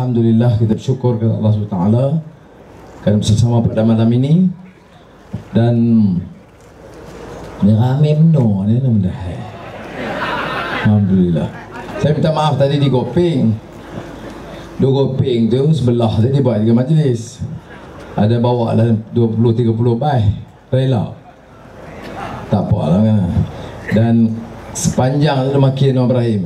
Alhamdulillah, kita bersyukur kepada Allah SWT kerana bersama pada malam ini. Dan ramai benar ni benda. Alhamdulillah. Saya minta maaf tadi di Gopeng. Di Gopeng tu sebelah tadi buat 3 majlis. Ada bawa lah 20-30 baik rela. Tak apa lah kan. Dan sepanjang tu makin Noor Ibrahim,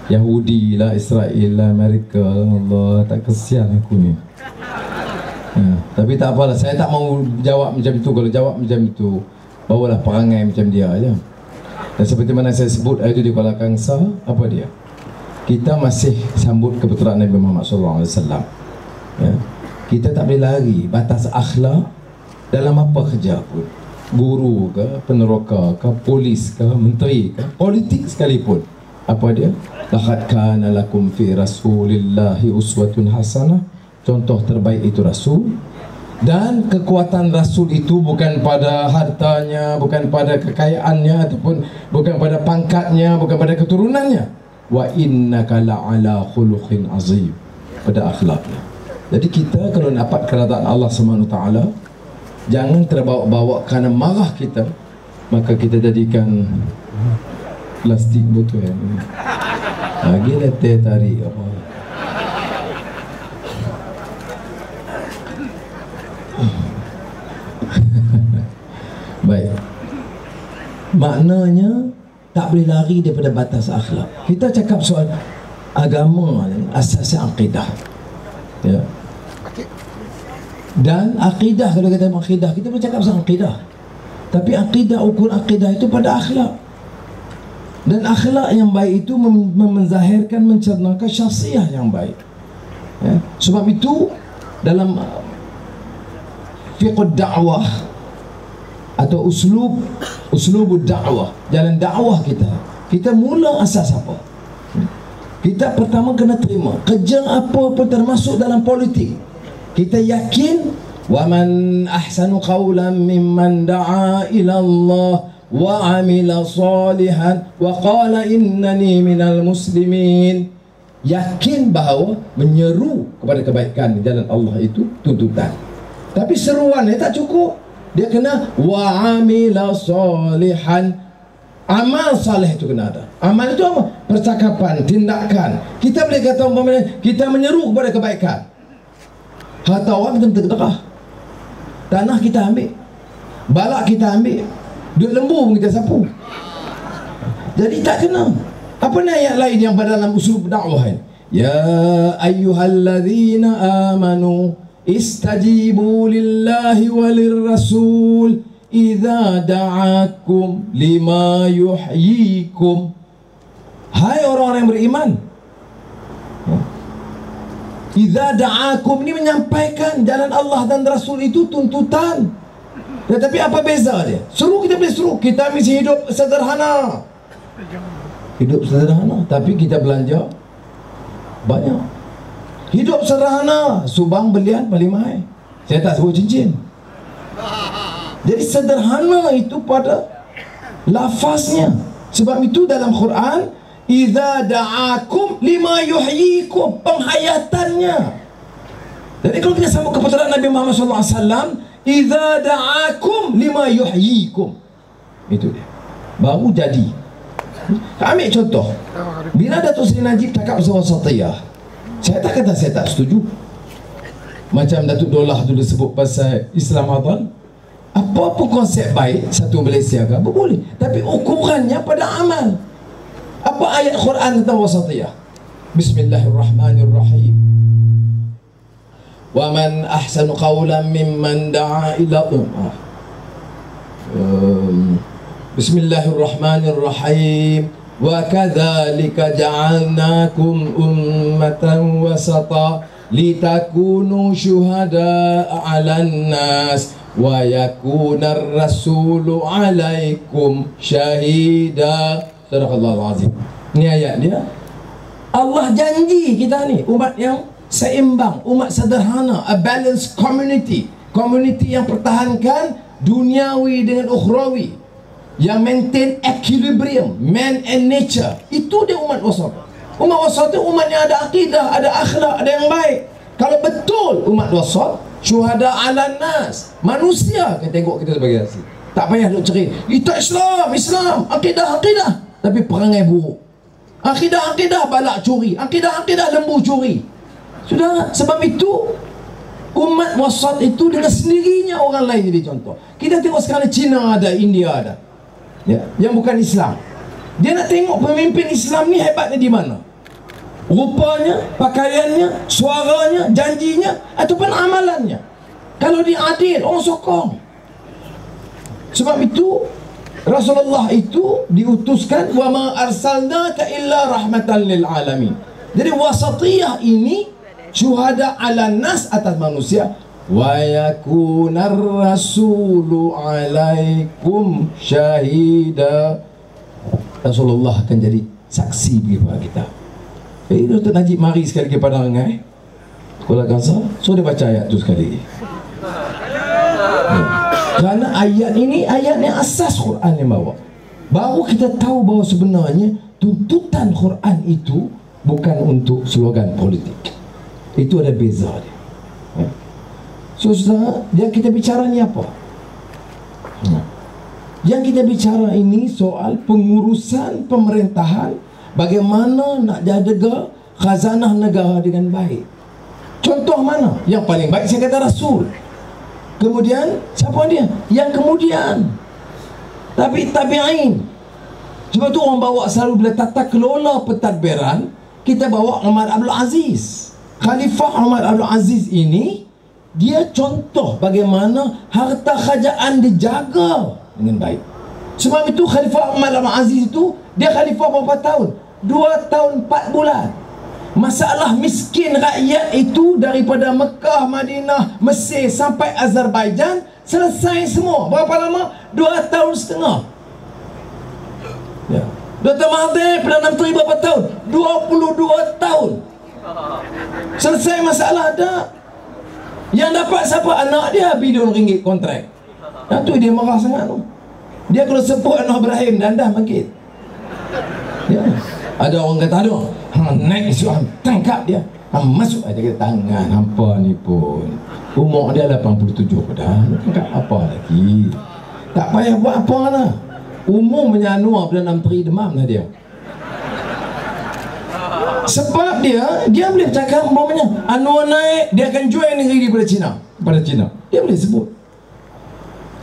Yahudi lah, Israel lah, Amerika lah. Allah, tak kesian aku ni. Tapi tak apalah, saya tak mau jawab macam itu. Kalau jawab macam itu, bawalah perangai macam dia aja. Dan seperti mana saya sebut itu di Kuala Kangsar, apa dia? Kita masih sambut kebetulan Nabi Muhammad SAW. Ya. Kita tak boleh lari batas akhlak dalam apa kerja pun. Guru ke, peneroka ke, polis ke, menteri ke, politik sekalipun. Apa dia? Laqad kana lakum fi rasulillahi uswatun hasanah. Contoh terbaik itu Rasul. Dan kekuatan Rasul itu bukan pada hartanya, bukan pada kekayaannya, ataupun bukan pada pangkatnya, bukan pada keturunannya. Wa innaka la'ala khuluqin azim, pada akhlaknya. Jadi kita kalau dapat keridaan Allah SWT, jangan terbawa-bawa kerana marah kita, maka kita jadikan plastik botol lagi letih tarik apa. Baik. Maknanya tak boleh lari daripada batas akhlak. Kita cakap soal agama, asasnya akidah. Ya. Dan akidah, kalau kita akidah, kita bercakap soal akidah. Tapi akidah, ukur akidah itu pada akhlak. Dan akhlak yang baik itu menzahirkan, mencernakan syakhsiah yang baik. Ya. Sebab itu dalam fiqh dakwah atau uslub dakwah, jalan dakwah kita mula asas apa? Kita pertama kena terima kerja apa pun, termasuk dalam politik. Kita yakin wa man ahsanu qawlan mimman da'a ila Allah wa amila salihan wa qala innani minal muslimin. Yakin bahawa menyeru kepada kebaikan di jalan Allah itu tuntutan. Tapi seruannya tak cukup. Dia kena wa amila salihan. Amal saleh itu kena ada. Amal itu apa? Percakapan, tindakan. Kita boleh kata umpamanya kita menyeru kepada kebaikan. Harta orang kita bersedekah. Tanah kita ambil. Balak kita ambil. Duit lembu pun kita sapu. Jadi tak kena. Apa ni ayat lain yang pada dalam usul dakwah ini? Ya ayyuhalladzina amanu istajibu lillahi walir rasul idza da'akum lima yuhyikum. Hai orang-orang yang beriman, idza da'akum ini menyampaikan jalan Allah dan Rasul itu tuntutan. Tetapi apa beza dia? Seru, kita boleh seru. Kita mesti hidup sederhana. Hidup sederhana, tapi kita belanja banyak. Hidup sederhana, subang belian paling mahal. Saya tak sebut cincin. Jadi sederhana itu pada lafaznya. Sebab itu dalam Quran, idza da'akum lima yuhyikum, penghayatannya. Jadi kalau kita sambung kepada Nabi Muhammad SAW, idza da'akum lima yuhyikum, itu dia, baru jadi. Ambil contoh, bila Datuk Seri Najib cakap pasal wasatiyah, saya tak kata saya tak setuju. Macam Datuk Dolah dulu sebut pasal Islam Adhan, apa-apa konsep baik satu Malaysia ke apa boleh, tapi ukurannya pada amal. Apa ayat Quran tentang wasatiyah? Bismillahirrahmanirrahim. Wa man ahsanu qawlan mimman da'a ila Bismillahirrahmanirrahim. Wa kadzalika ja'alnakum ummatan wasata litakunu syuhada'a 'alan nas wa yakunar rasulu 'alaikum syahida. Sadaqallahul azim. Ini ayat dia. Allah janji kita ni umat yang seimbang, umat sederhana, a balanced community. Community yang pertahankan duniawi dengan ukhrawi, yang maintain equilibrium man and nature. Itu dia umat wasat. Umat wasat itu umat yang ada akidah, ada akhlak, ada yang baik. Kalau betul umat wasat, syuhada ala nas, manusia kita tengok kita sebagai saksi. Tak payah duk cerit, kita Islam, akidah, tapi perangai buruk. Akidah balak curi, akidah lembu curi. Sudah, sebab itu umat wasat itu dengan sendirinya orang lain jadi contoh. Kita tengok sekarang Cina ada, India ada, ya, yang bukan Islam. Dia nak tengok pemimpin Islam ni hebatnya di mana? Rupanya, pakaiannya, suaranya, janjinya, ataupun amalannya. Kalau dia adil, orang sokong. Sebab itu Rasulullah itu diutuskan, wa ma arsalnaka illa rahmatan lil alamin. Jadi wasatiyah ini syuhada ala nas, atas manusia, wa yakunar rasulu alaikum syahida. Rasulullah akan jadi saksi bagi kita. Dr. Najib mari sekali lagi pada Rangai Kuala Kangsar, so dia baca ayat tu sekali lagi. Kerana ayat ini ayat yang asas Quran yang bawa. Baru kita tahu bahawa sebenarnya tuntutan Quran itu bukan untuk slogan politik. Itu ada beza dia. So yang kita bicara ni apa? Yang kita bicara ini soal pengurusan pemerintahan, bagaimana nak jaga khazanah negara dengan baik. Contoh mana? Yang paling baik saya kata Rasul. Kemudian siapa dia? Yang kemudian tabi'in. Sebab tu orang bawa selalu bila tata kelola pentadbiran, kita bawa Umar Abdul Aziz. Khalifah Umar Abdul Aziz ini, dia contoh bagaimana harta kerajaan dijaga dengan baik. Sebab itu Khalifah Umar Abdul Aziz itu, dia khalifah berapa tahun? 2 tahun 4 bulan. Masalah miskin rakyat itu daripada Mekah, Madinah, Mesir sampai Azerbaijan selesai semua. Berapa lama? 2 tahun setengah. Ya. Dr. Mahathir Perdana Menteri berapa tahun? 22 tahun. Selesai masalah dah. Yang dapat siapa? Anak dia RM1 kontrak. Dan tu dia marah sangat tu. Dia kalau sebut Anwar Ibrahim dan dah bangkit. Ya. Ada orang kata ada, naik Islam, tangkap dia, masuk aja ke tangan. Hampa ni pun umur dia 87 dah, tangkap apa lagi? Tak payah buat apa lah. Umum menyanua Perdana Menteri demam lah dia. Sebab dia boleh cakap umpamanya Anwar naik, dia akan join negeri pada Cina. Dia boleh sebut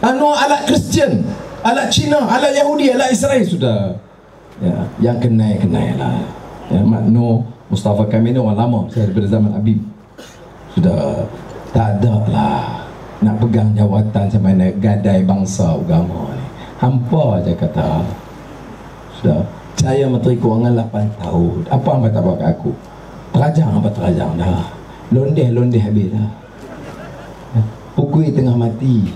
Anwar alat Kristian, alat Cina, alat Yahudi, alat Israel. Sudah. Ya, yang kenal lah. Ya, Mak Nur Mustafa Kamil ni orang lama, saya daripada zaman Habib. Sudah tak ada lah nak pegang jawatan sampai nak gadai bangsa agama ni. Hampa aja kata. Sudah, saya Menteri Kewangan 8 tahun. Apa hamba tak buat kat aku? Terajang dah. Londeh habis dah. Ya, pukul tengah mati.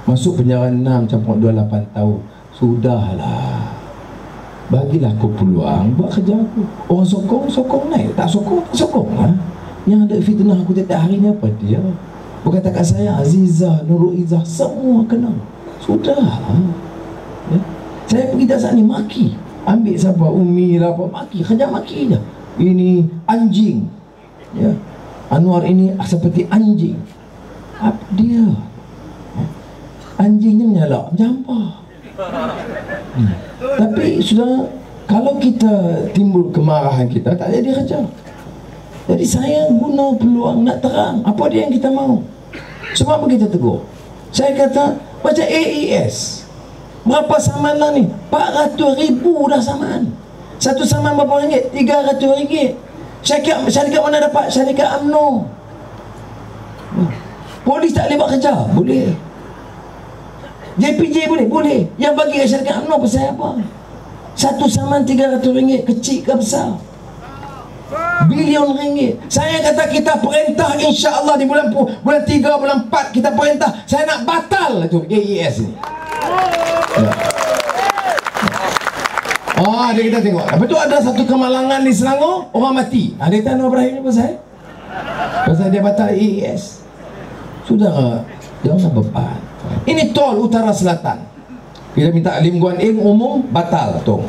Masuk penjara 6 campur 28 tahun. Sudahlah. Bagilah aku peluang buat kerja aku. Orang sokong naik. Tak sokong lah. Yang ada fitnah aku tiap hari ni apa dia? Bukan takat saya, Azizah, Nurul Izzah, semua kenal. Sudah. Ya. Saya pergi dasar ni maki. Ambil siapa? Umi lah apa, maki. Kerja maki je. Ini anjing. Ya. Anwar ini seperti anjing. Apa dia? Anjingnya menyalak, menyampah. Tapi sudah, kalau kita timbul kemarahan kita, tak jadi kerja. Jadi saya guna peluang nak terang apa dia yang kita mahu. Sebab apa kita tegur? Saya kata macam AES, berapa saman lah ni? 400,000 dah saman. Satu saman berapa ringgit? RM300. Syarikat mana dapat? Syarikat UMNO. Polis tak boleh buat kerja? Boleh. JPJ boleh? Boleh. Yang bagi ke syarikat UMNO pasal apa? Satu saman RM300, kecil ke besar? Bilion ringgit. Saya kata kita perintah, insya-Allah di bulan 3, bulan 4 kita perintah, saya nak batal tu AES ni. Ya. Dia kita tengok. Lepas tu ada satu kemalangan di Selangor, orang mati. Dia kata Anwar Ibrahim ni pasal dia batal AES. Sudah, jangan beban. Ini tol utara selatan. Kita minta Lim Guan Eng umum batal tol.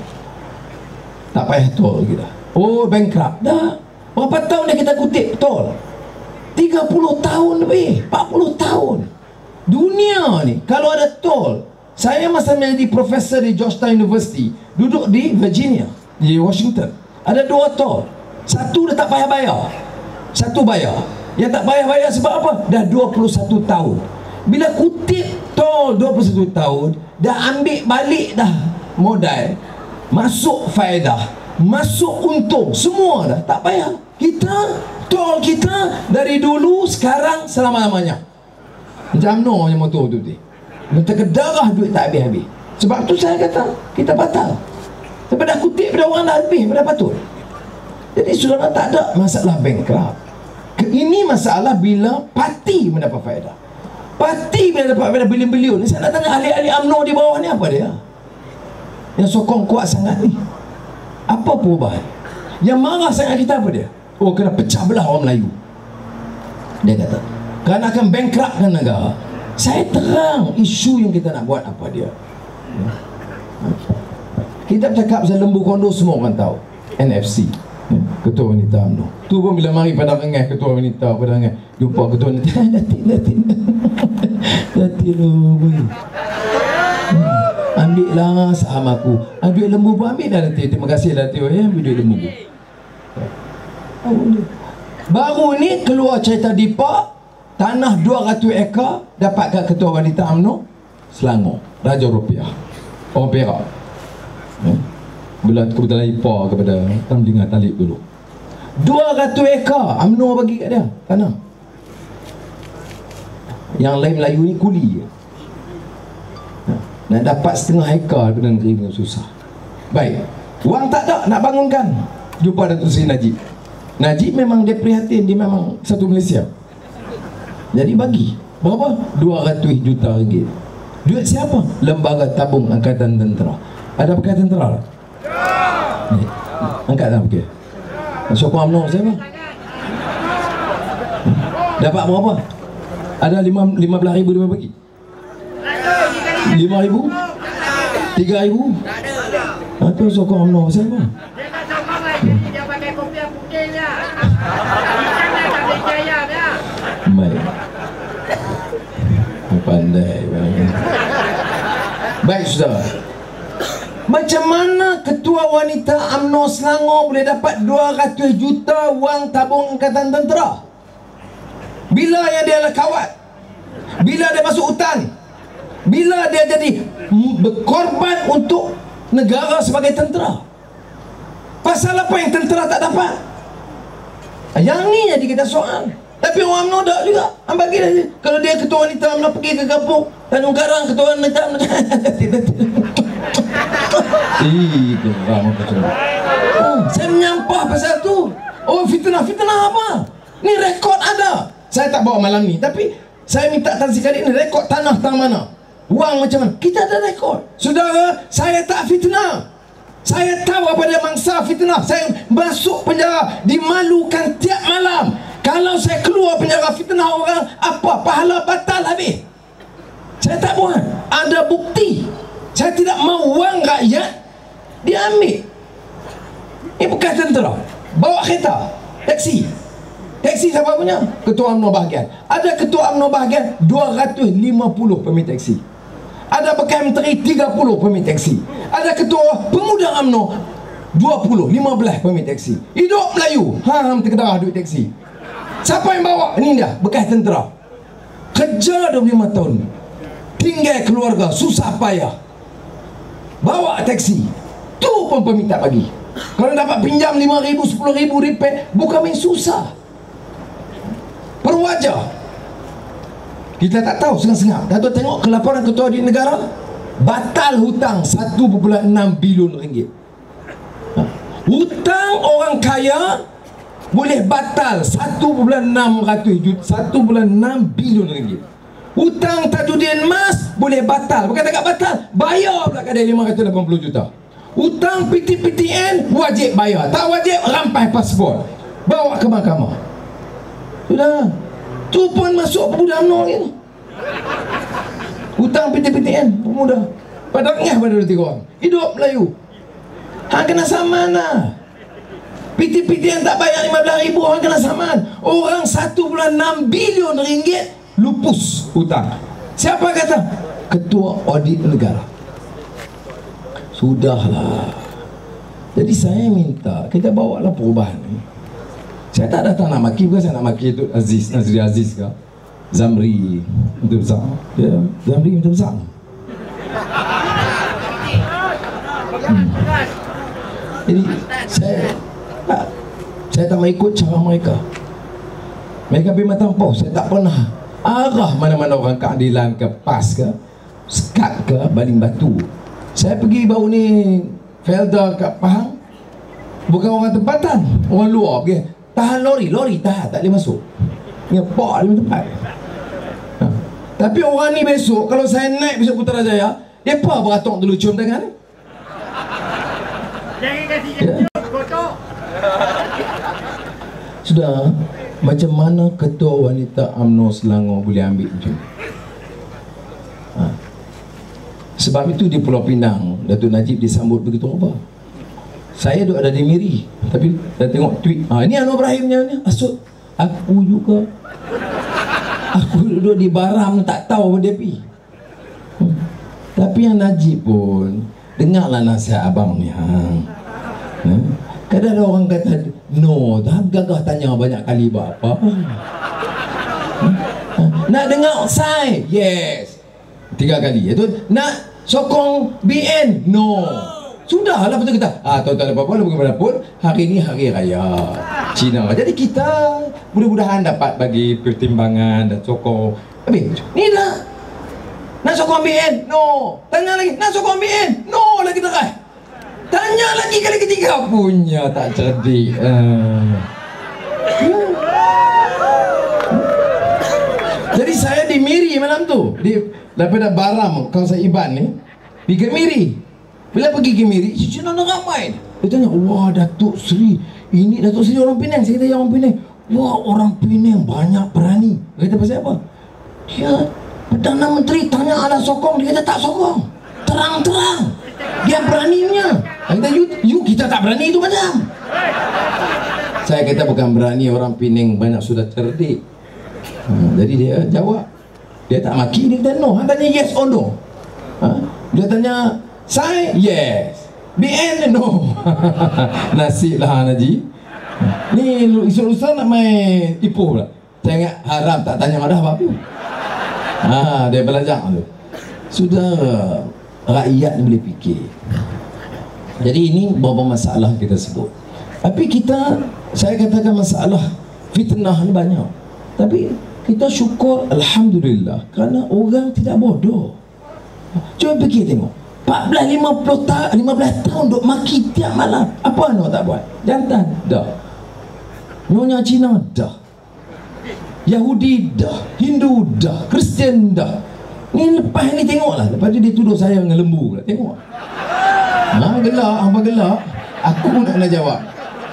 Tak payah tol kita. Oh, bankrupt. Dah. Berapa tahun dah kita kutip tol? 30 tahun lebih, 40 tahun. Dunia ni, kalau ada tol. Saya masa menjadi profesor di Georgetown University, duduk di Virginia, di Washington. Ada 2 tol. Satu dia tak payah bayar. Satu bayar. Yang tak payah bayar sebab apa? Dah 21 tahun. Bila kutip tol 21 tahun, dah ambil balik dah modal, masuk faedah, masuk untung, semua dah tak payah. Kita, tol kita dari dulu sekarang selama-lamanya. Macam no yang motor tu ni, terkedarah duit tak habis-habis. Sebab tu saya kata kita batal. Sebab dah kutip pada orang dah habis, dah patut. Jadi saudara, tak ada masalah bankrupt. Ini masalah bila parti mendapat faedah. Parti bila dapat faedah bilion-bilion. Saya nak tanya ahli-ahli UMNO di bawah ni apa dia? Yang sokong kuat sangat ni, apa perubahan? Yang marah sangat kita apa dia? Oh, kena pecah belah orang Melayu. Dia kata kerana akan bankruptkan negara. Saya terang isu yang kita nak buat apa dia. Kita bercakap pasal lembu kondo, semua orang tahu. NFC, Ketua Wanita UMNO. Tu pun bila mari pada rengai Ketua Wanita, pada rengai jumpa Ketua Wanita, Datin ambil lah saham aku. Duit lembu pun ambil dah Datin. Terima kasih Datin, ambil duit lembu. Baru ni keluar cerita Dipa, tanah 200 ekar dapat kat Ketua Wanita UMNO Selangor, Raja Rupiah, orang Perak. Bila kebetulan Dipa kepada Tamdingan Talib dulu, 200 ekar UMNO bagi kat dia tanah. Yang lain Melayu ni kuli je. Nak dapat setengah ekar kena nerima susah. Baik, wang tak ada nak bangunkan. Jumpa Datuk Seri Najib. Najib memang dia prihatin, dia memang satu Malaysia. Jadi bagi berapa? 200 juta ringgit. Duit siapa? Lembaga Tabung Angkatan Tentera. Ada pakai tentera tak? Ni, angkat tak pakai? Sokong UMNO siapa? Dapat berapa? Ada 15,000 dia bagi? 5,000? 3,000? Itu sokong UMNO siapa? Dia pakai kopiah putih je. Tak percaya dia. Baik. Pandai. Baik saudara. Macam mana Ketua Wanita UMNO Selangor boleh dapat 200 juta wang tabung Angkatan Tentera? Bila yang dia kawat? Bila dia masuk hutan? Bila dia jadi berkorban untuk negara sebagai tentera? Pasal apa yang tentera tak dapat? Yang ni jadi kita soal. Tapi orang UMNO tak juga. Bagi dia. Kalau dia Ketua Wanita UMNO pergi ke kampung Tanjung Karang, Ketua Wanita UMNO saya menyampah pasal tu. Oh, fitnah apa? Ni rekod ada. Saya tak bawa malam ni, tapi saya minta Tan Sri Khalid ni rekod tanah tang mana, wang macam mana. Kita ada rekod. Saudara, saya tak fitnah. Saya tahu apa dia mangsa fitnah. Saya masuk penjara, dimalukan tiap malam. Kalau saya keluar penjara fitnah orang, apa? Pahala batal habis. Saya tak buat. Ada bukti. Saya tidak mau wang rakyat diambil. Ini bukan tentera. Bawa kereta, taksi. Taksi siapa punya? Ketua UMNO bahagian. Ada Ketua UMNO bahagian 250 permit taksi. Ada bekas menteri 30 permit taksi. Ada Ketua Pemuda UMNO 15 permit taksi. Hidup Melayu. Terkedarah duit taksi. Siapa yang bawa? Ini dia, bekas tentera. Kerja 25 tahun. Tinggal keluarga, susah payah. Bawa taksi. Tu pun permit tak bagi. Kalau dapat pinjam 5,000, 10,000 repair, bukan main susah. Perwajar. Kita tak tahu, sengang-sengang. Datuk tengok kelaparan ketua di negara, batal hutang 1.6 bilion ringgit. Hutang orang kaya boleh batal 1.6 bilion ringgit. Hutang Tajuddin Mas boleh batal. Bukan tak batal, bayar pula kadang 580 juta. Hutang PTPTN wajib bayar. Tak wajib, rampai pasport, bawa ke mahkamah. Sudah. Tu pun masuk pemuda UMNO ni. Hutang PTPTN pemuda. Pada ngah pada 2-3 orang. Hidup Melayu. Kena sama lah. PT-PT yang tak bayar 15,000 orang kena saman. Orang 1.6 bilion ringgit lupus hutang. Siapa kata? Ketua Audit Negara. Sudahlah. Jadi saya minta kita bawa lah perubahan ni. Saya tak datang nak maki, bukan saya nak maki itu Aziz, Nazri Aziz ke Zamri Minta Besar. Ya, Zamri Minta Besar. Jadi saya tak mau ikut cara mereka. Mereka pergi matampau. Saya tak pernah arah mana-mana orang keadilan ke PAS ke SKAT ke Baling Batu. Saya pergi baru ni Felda kat Pahang. Bukan orang tempatan, orang luar pergi. Tahan lori tahan, tak boleh masuk. Ngepak di tempat. Tapi orang ni besok, kalau saya naik besok Putrajaya, dia apa beratok dulu cium tangan ni? Jangan kasih dia kotor. Sudah, macam mana Ketua Wanita UMNO Selangor boleh ambil tu? Sebab itu di Pulau Pinang, Datuk Najib disambut begitu rupa. Saya duduk ada di Miri, tapi saya tengok tweet, ini Anwar Ibrahimnya ni, asut. Aku juga. Aku duduk di Baram, tak tahu apa dia pergi. Tapi yang Najib pun, dengarlah nasihat abang ni. Kadang ada orang kata, no, dah gagah tanya banyak kali buat apa. Nak dengar saya? Yes. 3 kali. Itu nak sokong BN? No. Sudahlah betul kita. Tuan-tuan dan puan-puan, bagaimanapun hari ini hari raya Cina. Jadi kita mudah-mudahan dapat bagi pertimbangan dan sokong. Habis, ni dah nak sokong BN? No. Tanya lagi, nak sokong BN? No lagi terus. Tanya lagi kali ketiga, punya tak cerdik. Jadi saya di Miri malam tu, daripada Baram kawasan Iban ni pergi ke Miri. Bila pergi ke Miri, Cina nak ramai. Dia tanya, wah Datuk Seri, ini Datuk Seri orang Penang. Saya tanya orang Penang, wah orang Penang banyak berani. Dia kata pasal apa? Dia Perdana Menteri tanya ada sokong, dia kata tak sokong. Terang-terang dia beraninya. Dia kata, you kita tak berani itu macam. Saya kata bukan berani, orang Penang banyak sudah cerdik. Jadi dia jawab, dia tak maki, dia kata no. Han tanya yes or no. Dia tanya saya yes, BN no. Nasib lah Haji. Ni lusa nak main Ipoh pula. Saya ingat haram tak tanya ada apa-apa. Dia belajar tu. Sudah rakyat ni boleh fikir. Jadi ini beberapa masalah kita sebut. Tapi saya katakan masalah fitnah ni banyak. Tapi kita syukur Alhamdulillah kerana orang tidak bodoh. Cuba fikir tengok, 15 tahun duk maki tiap malam. Apa nak tak buat? Jantan dah, Nyonya Cina dah, Yahudi dah, Hindu dah, Kristian dah. Ni lepas ni tengoklah, lepas tu dia tuduh saya dengan lembu pula. Tengok gelak, apa gelak. Aku nak kena jawab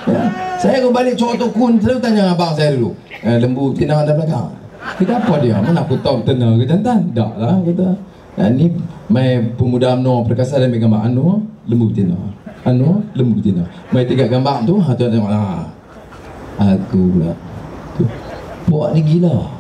ya. Saya kembali Cok Kun, selalu tanya abang saya dulu, lembu Cina ada belakang, kita apa dia? Mana aku tahu betina ke jantan? Tak lah kita. Ni mai pemuda UMNO perkasa dan gambar Anwar lembu betina, Anwar lembu betina. Mai 3 gambar tu, tu tengok lah. Aku pula tu. Buat ni gila.